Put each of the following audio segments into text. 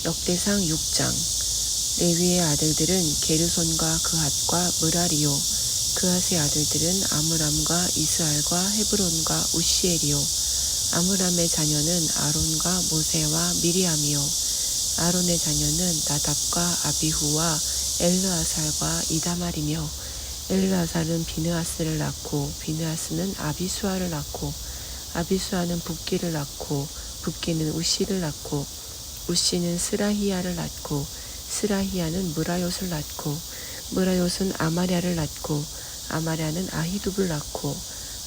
역대상 6장. 레위의 아들들은 게르손과 그핫과 므라리요. 그핫의 아들들은 아므람과 이스알과 헤브론과 우시엘이요. 아므람의 자녀는 아론과 모세와 미리암이요. 아론의 자녀는 나답과 아비후와 엘르아살과 이다말이며 엘르아살은 비느하스를 낳고 비느하스는 아비수아를 낳고 아비수아는 붓기를 낳고 붓기는 우시를 낳고 우시는 스라히야를 낳고 스라히야는 무라요스를 낳고 무라요스는 아마랴를 낳고 아마랴는 아히둡을 낳고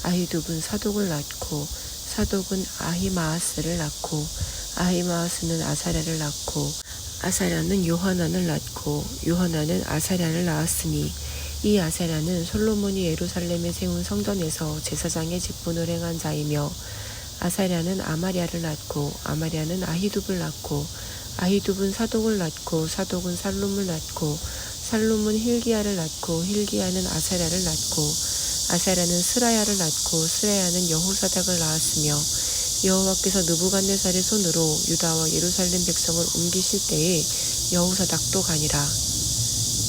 아히둡은 사독을 낳고 사독은 아히마아스를 낳고 아히마아스는 아사랴를 낳고 아사랴는 요하난을 낳고 요하난은 아사랴를 낳았으니 이 아사랴는 솔로몬이 예루살렘에 세운 성전에서 제사장의 직분을 행한 자이며 아사랴는 아마랴를 낳고 아마랴는 아히둡을 낳고 아히둡은 사독을 낳고 사독은 살룸을 낳고 살룸은 힐기야를 낳고 힐기야는 아사랴를 낳고 아사랴는 스라야를 낳고 스라야는 여호사닥을 낳았으며 여호와께서 느부갓네살의 손으로 유다와 예루살렘 백성을 옮기실 때에 여호사닥도 가니라.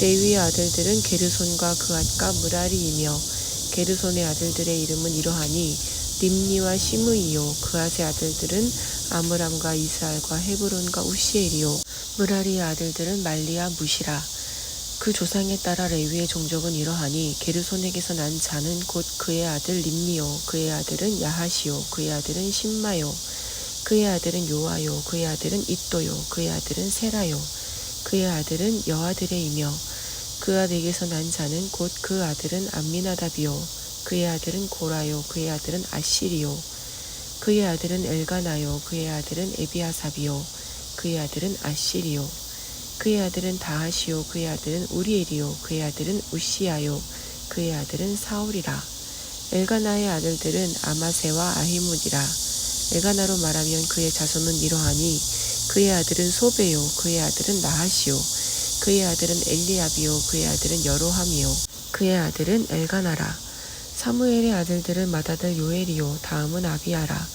레위의 아들들은 게르손과 그핫과 므라리이며 게르손의 아들들의 이름은 이러하니 림니와 시므이요. 그핫의 아들들은 아므람과 이스알과 헤브론과 우시엘이요. 므라리의 아들들은 말리와 무시라. 그 조상에 따라 레위의 종족은 이러하니 게르손에게서 난 자는 곧 그의 아들 림니요. 그의 아들은 야하시요. 그의 아들은 심마요. 그의 아들은 요아요. 그의 아들은 잇도요. 그의 아들은 세라요. 그의 아들은 여아들의이며 그아들에게서 난 자는 곧 그 아들은 암미나답이요. 그의 아들은 고라요. 그의 아들은 아시리요. 그의 아들은 엘가나요. 그의 아들은 에비아삽이요. 그의 아들은 아시리요. 그의 아들은 다하시요. 그의 아들은 우리엘이요. 그의 아들은 우시야요. 그의 아들은 사울이라. 엘가나의 아들들은 아마세와 아히문이라. 엘가나로 말하면 그의 자손은 이러하니 그의 아들은 소베요. 그의 아들은 나하시요. 그의 아들은 엘리압이요. 그의 아들은 여로함이요. 그의 아들은 엘가나라. 사무엘의 아들들은 맏아들 요엘이요. 다음은 아비야라.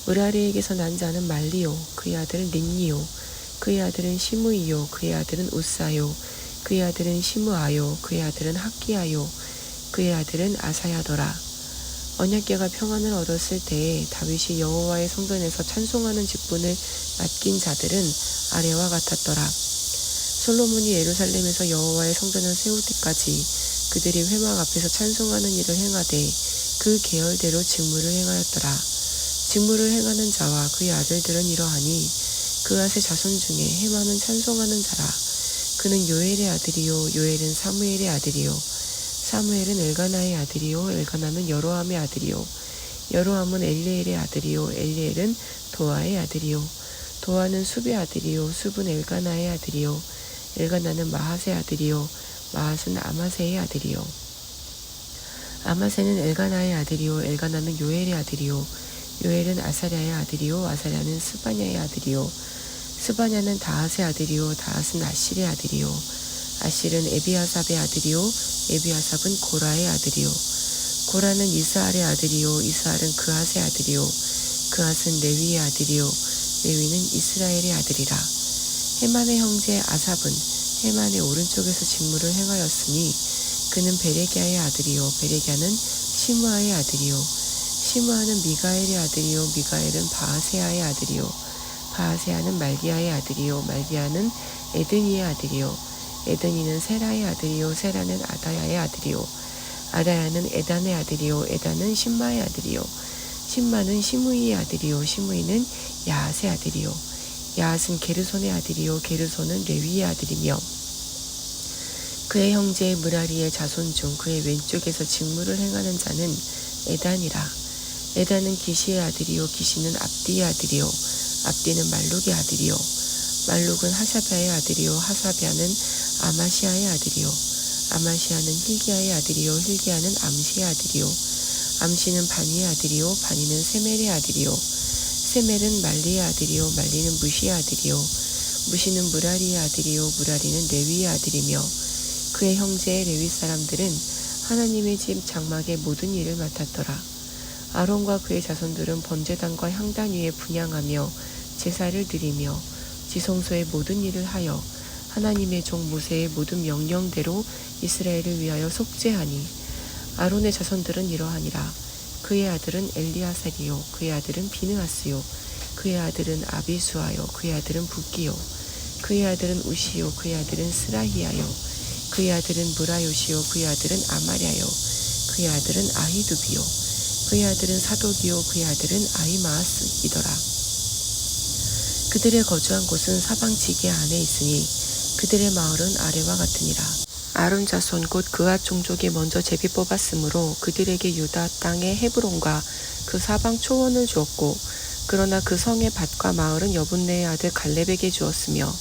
므라리에게서 난 자는 말리요. 그의 아들은 린니요. 그의 아들은 시므이요. 그의 아들은 우사요. 그의 아들은 시므아요. 그의 아들은 학기야요. 그의 아들은 아사야더라. 언약궤가 평안을 얻었을 때에 다윗이 여호와의 성전에서 찬송하는 직분을 맡긴 자들은 아래와 같았더라. 솔로몬이 예루살렘에서 여호와의 성전을 세울 때까지 그들이 회막 앞에서 찬송하는 일을 행하되 그 계열대로 직무를 행하였더라. 직무를 행하는 자와 그의 아들들은 이러하니 그앗의 자손 중에 헤만은 찬송하는 자라. 그는 요엘의 아들이요. 요엘은 사무엘의 아들이요. 사무엘은 엘가나의 아들이요. 엘가나는 여로함의 아들이요. 여로함은 엘리엘의 아들이요. 엘리엘은 도아의 아들이요. 도아는 숲의 아들이요. 숲은 엘가나의 아들이요. 엘가나는 마핫의 아들이요. 마핫은 아마세의 아들이요. 아마세는 엘가나의 아들이요. 엘가나는 요엘의 아들이요. 요엘은 아사랴의 아들이요. 아사랴는 스바냐의 아들이요. 스바냐는 다핫의 아들이요. 다핫은 아실의 아들이요. 아실은 에비아삽의 아들이요. 에비아삽은 고라의 아들이요. 고라는 이스알의 아들이요. 이스알은 그핫의 아들이요. 그핫은 레위의 아들이요. 레위는 이스라엘의 아들이라. 헤만의 형제 아삽은 헤만의 오른쪽에서 직무를 행하였으니 그는 베레기야의 아들이요. 베레기야는 시므아의 아들이요. 시므아는 미가엘의 아들이요. 미가엘은 바하세아의 아들이요. 바하세아는 말기야의 아들이요. 말기야는 에드니의 아들이요. 에드니는 세라의 아들이요. 세라는 아다야의 아들이요. 아다야는 에단의 아들이요. 에단은 심마의 아들이요. 심마는 시므이의 아들이요. 시므이는 야앗의 아들이요. 야앗은 게르손의 아들이요. 게르손은 레위의 아들이며 그의 형제 므라리의 자손 중 그의 왼쪽에서 직무를 행하는 자는 에단이라. 에단은 기시의 아들이요. 기시는 압디의 아들이요. 압디는 말룩의 아들이요. 말룩은 하사비아의 아들이요. 하사비아는 아마시아의 아들이요. 아마시아는 힐기야의 아들이요. 힐기야는 암시의 아들이요. 암시는 바니의 아들이요. 바니는 세멜의 아들이요. 세멜은 말리의 아들이요. 말리는 무시의 아들이요. 무시는 므라리의 아들이요. 므라리는 레위의 아들이며 그의 형제의 레위 사람들은 하나님의 집 장막의 모든 일을 맡았더라. 아론과 그의 자손들은 번제단과 향단 위에 분향하며 제사를 드리며 지성소의 모든 일을 하여 하나님의 종 모세의 모든 명령대로 이스라엘을 위하여 속죄하니 아론의 자손들은 이러하니라. 그의 아들은 엘리아살이요 그의 아들은 비느하스요 그의 아들은 아비수아요 그의 아들은 붓기요 그의 아들은 우시요 그의 아들은 스라히야요 그의 아들은 무라요시요 그의 아들은 아마랴요 그의 아들은 아히두비요 그의 아들은 사독이요 그의 아들은 아히마아스이더라. 그들의 거주한 곳은 사방 지게 안에 있으니 그들의 마을은 아래와 같으니라. 아론 자손 곧 그앗 종족이 먼저 제비 뽑았으므로 그들에게 유다 땅의 헤브론과 그 사방 초원을 주었고 그러나 그 성의 밭과 마을은 여분네의 아들 갈렙에게 주었으며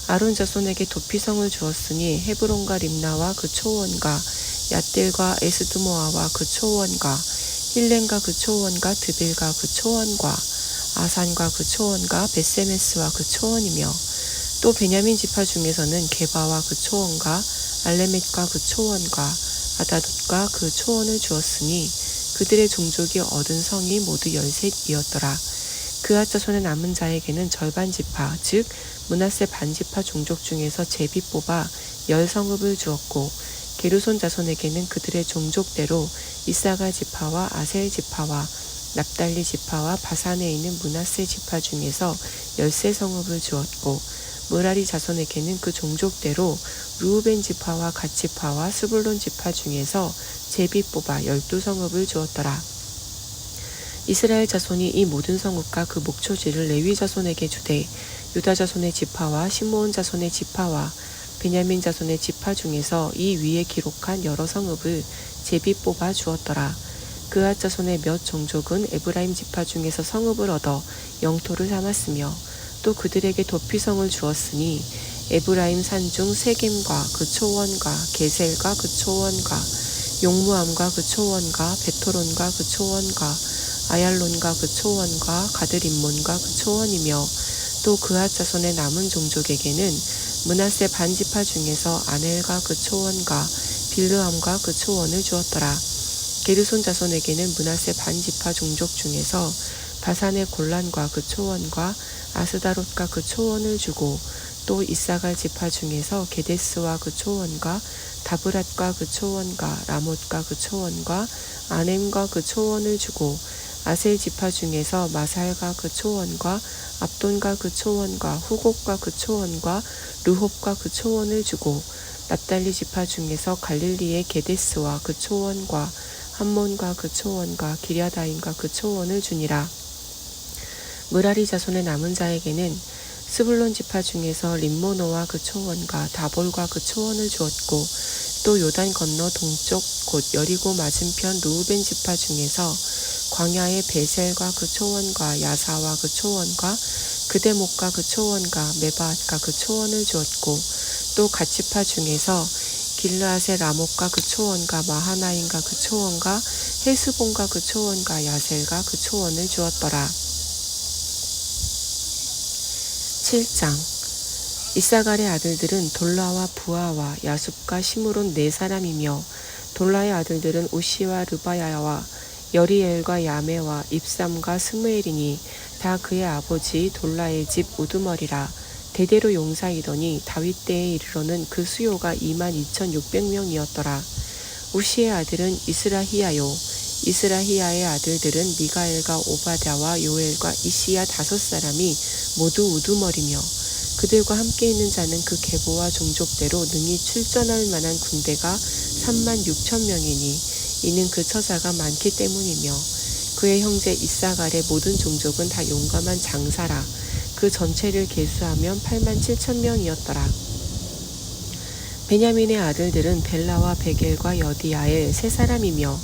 아론 자손에게 도피성을 주었으니 헤브론과 림나와 그 초원과 얏딜과 에스드모아와 그 초원과 힐렌과 그 초원과 드빌과 그 초원과 아산과 그 초원과 벳세메스와 그 초원이며 또 베냐민 지파 중에서는 게바와 그 초원과 알레멧과 그 초원과 아다돗과 그 초원을 주었으니 그들의 종족이 얻은 성이 모두 13이었더라. 그앗 자손의 남은 자에게는 절반 지파 즉 므낫세 반지파 종족 중에서 제비 뽑아 10성읍을 주었고 게르손 자손에게는 그들의 종족대로 이사가 지파와 아셀 지파와 납달리 지파와 바산에 있는 므낫세 지파 중에서 13성읍을 주었고 므라리 자손에게는 그 종족대로 르우벤 지파와 갓 지파와 스불론 지파 중에서 제비 뽑아 12성읍을 주었더라. 이스라엘 자손이 이 모든 성읍과 그 목초지를 레위 자손에게 주되 유다 자손의 지파와 시므온 자손의 지파와 베냐민 자손의 지파 중에서 이 위에 기록한 여러 성읍을 제비 뽑아 주었더라. 그앗 자손의 몇 종족은 에브라임 지파 중에서 성읍을 얻어 영토를 삼았으며 또 그들에게 도피성을 주었으니 에브라임 산중 세겜과 그 초원과 게셀과 그 초원과 용무암과 그 초원과 베토론과 그 초원과 아얄론과 그 초원과 가드림몬과 그 초원이며 또 그앗 자손의 남은 종족에게는 므낫세 반지파 중에서 아넬과 그 초원과 빌르암과 그 초원을 주었더라. 게르손 자손에게는 므낫세 반지파 종족 중에서 바산의 골란과 그 초원과 아스다롯과 그 초원을 주고 또 이사갈 지파 중에서 게데스와 그 초원과 다브랏과 그 초원과 라못과 그 초원과 아넴과 그 초원을 주고 아셀 지파 중에서 마살과 그 초원과 압돈과 그 초원과 후곡과 그 초원과 르홉과 그 초원을 주고 납달리 지파 중에서 갈릴리의 게데스와 그 초원과 함몬과 그 초원과 기랴다임과 그 초원을 주니라. 므라리 자손의 남은 자에게는 스불론 지파 중에서 림모노와 그 초원과 다볼과 그 초원을 주었고 또 요단 건너 동쪽 곧 여리고 맞은편 르우벤 지파 중에서 광야의 베셀과 그 초원과 야사와 그 초원과 그대목과 그 초원과 메바앗과 그 초원을 주었고 또 갓 지파 중에서 길르앗의 라못과 그 초원과 마하나임과 그 초원과 헤스본과 그 초원과 야셀과 그 초원을 주었더라. 7장 이사갈의 아들들은 돌라와 부하와 야숲과 시므론 4사람이며 돌라의 아들들은 우시와 르바야와 여리엘과 야메와 입삼과 스무엘이니 다 그의 아버지 돌라의 집 우두머리라. 대대로 용사이더니 다윗 때에 이르러는 그 수요가 22,600명이었더라. 우시의 아들은 이스라히야요. 이스라히야의 아들들은 미가엘과 오바댜와 요엘과 이시야 5사람이 모두 우두머리며 그들과 함께 있는 자는 그 계보와 종족대로 능히 출전할 만한 군대가 36,000명이니 이는 그 처자가 많기 때문이며 그의 형제 이사갈의 모든 종족은 다 용감한 장사라. 그 전체를 계수하면 87,000명이었더라. 베냐민의 아들들은 벨라와 베겔과 여디야엘 3사람이며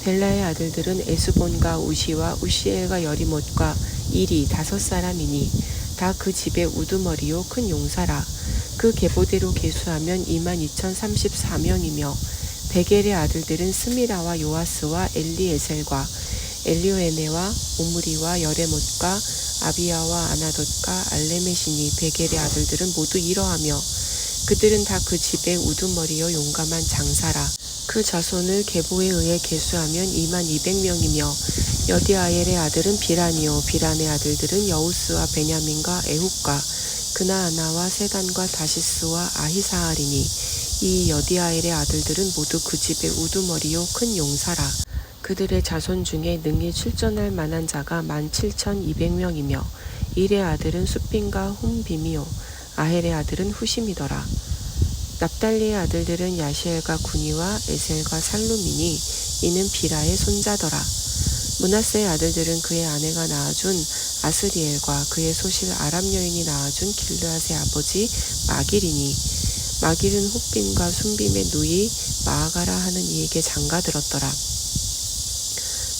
벨라의 아들들은 에스본과 우시와 우시엘과 여리못과 일이 5사람이니 다 그 집의 우두머리요 큰 용사라. 그 계보대로 계수하면 22,034명이며 베겔의 아들들은 스미라와 요아스와 엘리에셀과 엘리오에네와 오므리와 여레못과 아비야와 아나돗과 알레메시니 베겔의 아들들은 모두 이러하며 그들은 다 그 집의 우두머리요 용감한 장사라. 그 자손을 계보에 의해 계수하면 22,000명이며 여디아엘의 아들은 비란이요 비란의 아들들은 여우스와 베냐민과 에훗과 그나아나와 세단과 다시스와 아히사알이니 이 여디아엘의 아들들은 모두 그 집의 우두머리요 큰 용사라. 그들의 자손 중에 능히 출전할 만한 자가 17,200명이며 일의 아들은 숫빔과 훔빔이요 아헬의 아들은 후심이더라. 납달리의 아들들은 야시엘과 구니와 에셀과 살루미니 이는 비라의 손자더라. 므낫세의 아들들은 그의 아내가 낳아준 아스리엘과 그의 소실 아람 여인이 낳아준 길르앗의 아버지 마길이니 마길은 훗빔과 순빔의 누이 마아가라 하는 이에게 장가들었더라.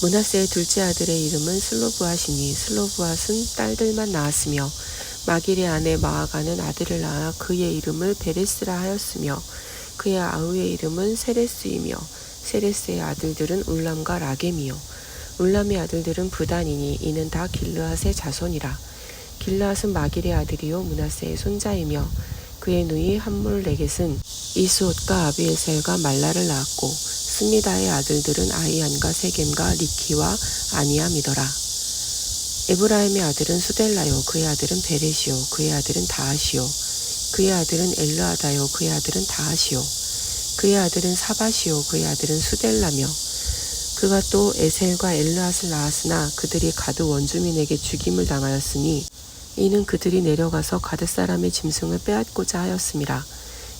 므낫세의 둘째 아들의 이름은 슬로브앗이니 슬로브앗은 딸들만 낳았으며 마길의 아내 마아가는 아들을 낳아 그의 이름을 베레스라 하였으며 그의 아우의 이름은 세레스이며 세레스의 아들들은 울람과 라겜이요 울람의 아들들은 부단이니 이는 다 길르앗의 자손이라. 길르앗은 마길의 아들이요 므낫세의 손자이며 그의 누이 함몰레겟은 이스옷과 아비에셀과 말라를 낳았고 스미다의 아들들은 아이안과 세겜과 리키와 아니암이더라. 에브라임의 아들은 수델라요 그의 아들은 베렛이요 그의 아들은 다하시요 그의 아들은 엘르아다요 그의 아들은 다하시요 그의 아들은 사바시요 그의 아들은 수델라며 그가 또 에셀과 엘르앗을 낳았으나 그들이 가드 원주민에게 죽임을 당하였으니 이는 그들이 내려가서 가드 사람의 짐승을 빼앗고자 하였음이라.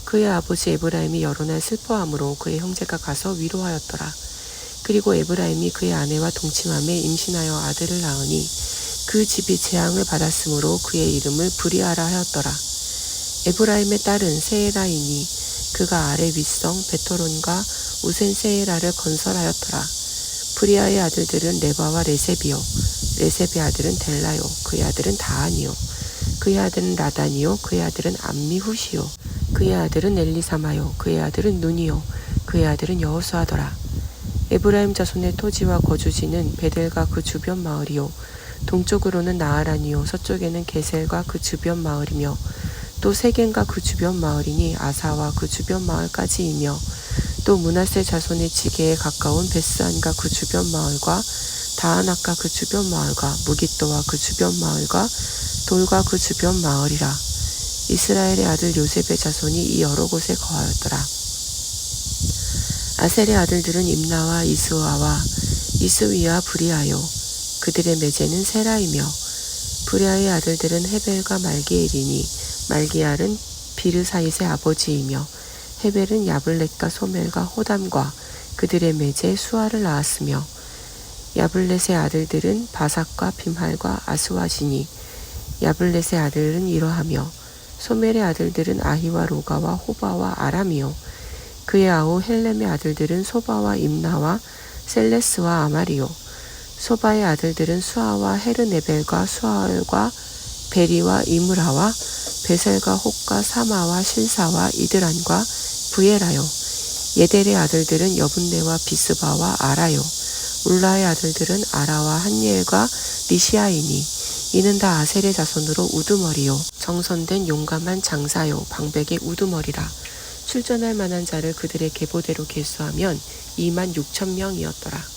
그의 아버지 에브라임이 여러 날 슬퍼함으로 그의 형제가 가서 위로하였더라. 그리고 에브라임이 그의 아내와 동침함에 임신하여 아들을 낳으니 그 집이 재앙을 받았으므로 그의 이름을 브리아라 하였더라. 에브라임의 딸은 세에라이니 그가 아래 윗성 베토론과 우센 세에라를 건설하였더라. 브리아의 아들들은 레바와 레셉이요 레셉의 아들은 델라요 그의 아들은 다한이요 그의 아들은 라단이요 그의 아들은 암미후시요 그의 아들은 엘리사마요 그의 아들은 눈이요 그의 아들은 여호수아더라. 에브라임 자손의 토지와 거주지는 베델과 그 주변 마을이요 동쪽으로는 나아란이요 서쪽에는 게셀과 그 주변 마을이며 또 세겐과 그 주변 마을이니 아사와 그 주변 마을까지이며 또 므낫세 자손의 지게에 가까운 베스안과 그 주변 마을과 다하낙과 그 주변 마을과 무깃도와 그 주변 마을과 돌과 그 주변 마을이라. 이스라엘의 아들 요셉의 자손이 이 여러 곳에 거하였더라. 아셀의 아들들은 임나와 이스와와 이스위와 브리아요 그들의 매제는 세라이며 브리아의 아들들은 헤벨과 말기엘이니 말기알은 비르사잇의 아버지이며 헤벨은 야블렛과 소멜과 호담과 그들의 매제 수아를 낳았으며 야블렛의 아들들은 바삭과 빔할과 아스와시니 야블렛의 아들은 이러하며 소멜의 아들들은 아히와 로가와 호바와 아람이요 그의 아우 헬렘의 아들들은 소바와 임나와 셀레스와 아마리요 소바의 아들들은 수아와 헤르네벨과 수아얼과 베리와 이므라와 베셀과 혹과 사마와 실사와 이드란과 부에라요 예델의 아들들은 여분네와 비스바와 아라요 울라의 아들들은 아라와 한예엘과 리시아이니 이는 다 아셀의 자손으로 우두머리요 정선된 용감한 장사요 방백의 우두머리라. 출전할 만한 자를 그들의 계보대로 계수하면 26,000명이었더라.